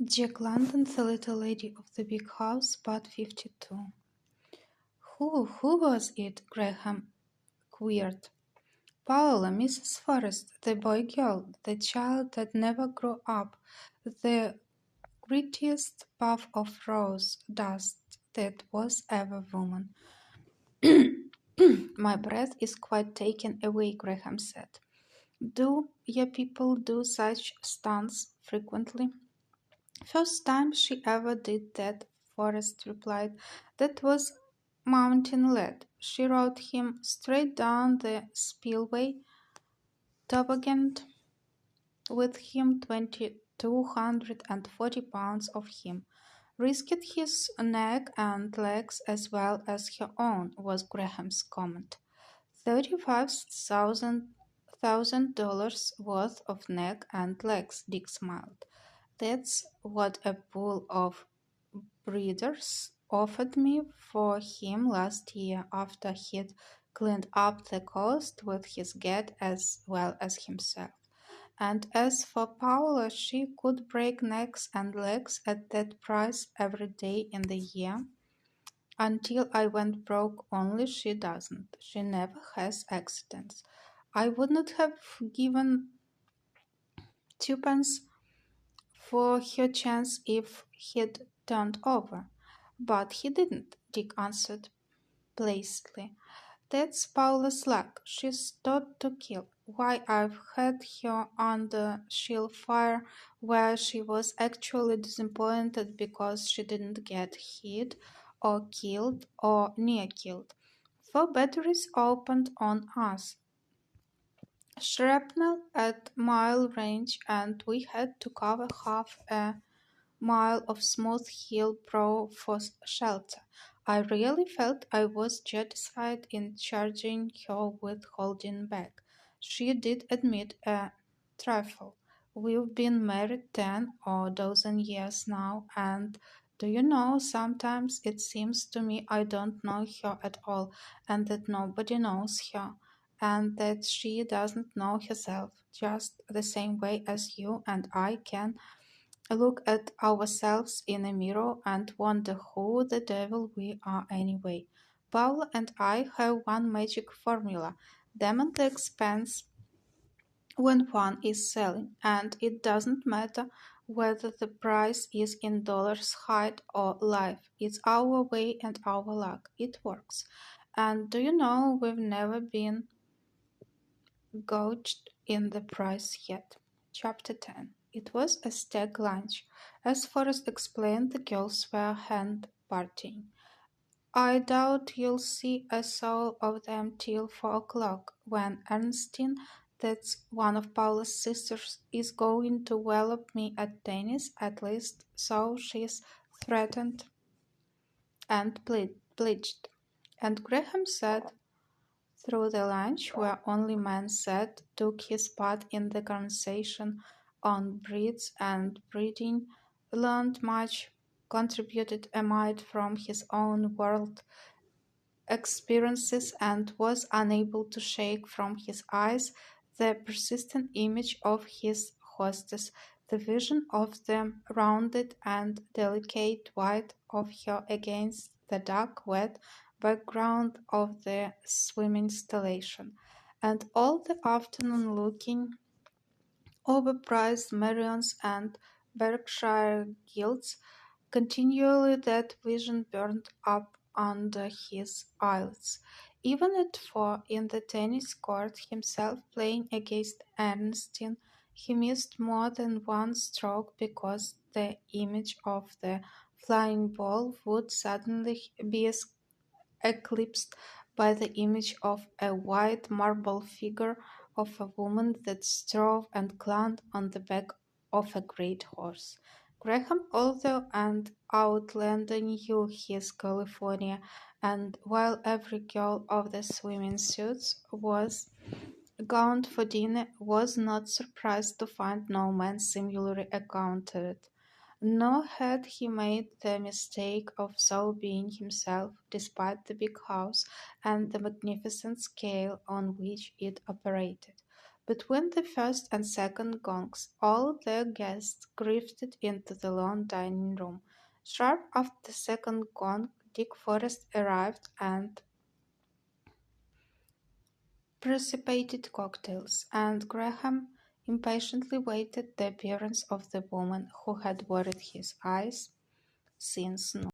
Jack London, The Little Lady of the Big House, Part 52. Who was it? Graham queried. Paula, Mrs. Forrest, the boy girl, the child that never grew up, the grittiest puff of rose dust that was ever woman. My breath is quite taken away, Graham said. Do your people do such stunts frequently? First time she ever did that, Forrest replied. That was Mountain Lad. She rode him straight down the spillway, tobogganed with him 240 pounds of him, risked his neck and legs as well as her own, was Graham's comment. $35,000 worth of neck and legs, Dick smiled. That's what a pool of breeders offered me for him last year after he'd cleaned up the coast with his get as well as himself. And as for Paula, she could break necks and legs at that price every day in the year. Until I went broke, only she doesn't. She never has accidents. I would not have given twopence for her chance if he'd turned over. But he didn't, Dick answered placidly. That's Paula's luck. She's taught to kill. Why, I've had her under shell fire where she was actually disappointed because she didn't get hit or killed or near killed. 4 batteries opened on us. Shrapnel at mile range, and we had to cover half a mile of smooth hill brow for shelter. I really felt I was justified in charging her with holding back. She did admit a trifle. We've been married 10 or 12 years now, and do you know, sometimes it seems to me I don't know her at all, and that nobody knows her, and that she doesn't know herself, just the same way as you and I can look at ourselves in a mirror and wonder who the devil we are anyway. Paul and I have one magic formula: demand the expense when one is selling, and it doesn't matter whether the price is in dollars hide or life. It's our way and our luck. It works. And do you know we've never been gouged in the price yet. Chapter 10. It was a stag lunch. As Forrest explained, the girls were hand partying. I doubt you'll see a soul of them till 4 o'clock, when Ernestine, that's one of Paula's sisters, is going to wallop me at tennis, at least so she's threatened and pledged. And Graham said through the lunch, where only men sat, took his part in the conversation on breeds and breeding, learned much, contributed a mite from his own world experiences, and was unable to shake from his eyes the persistent image of his hostess, the vision of the rounded and delicate white of her against the dark, wet background of the swimming installation, and all the afternoon looking overpriced Marions and Berkshire gilts. Continually that vision burned up under his eyelids. Even at 4 in the tennis court, himself playing against Ernestine, he missed more than one stroke because the image of the flying ball would suddenly be eclipsed by the image of a white marble figure of a woman that strove and climbed on the back of a great horse. Graham, although an outlander, knew his California, and while every girl of the swimming suits was gowned for dinner, was not surprised to find no man similarly accounted. Nor had he made the mistake of so being himself, despite the big house and the magnificent scale on which it operated. Between the first and second gongs, all the guests drifted into the long dining room. Sharp after the second gong, Dick Forrest arrived and precipitated cocktails, and Graham impatiently waited the appearance of the woman who had worried his eyes since noon.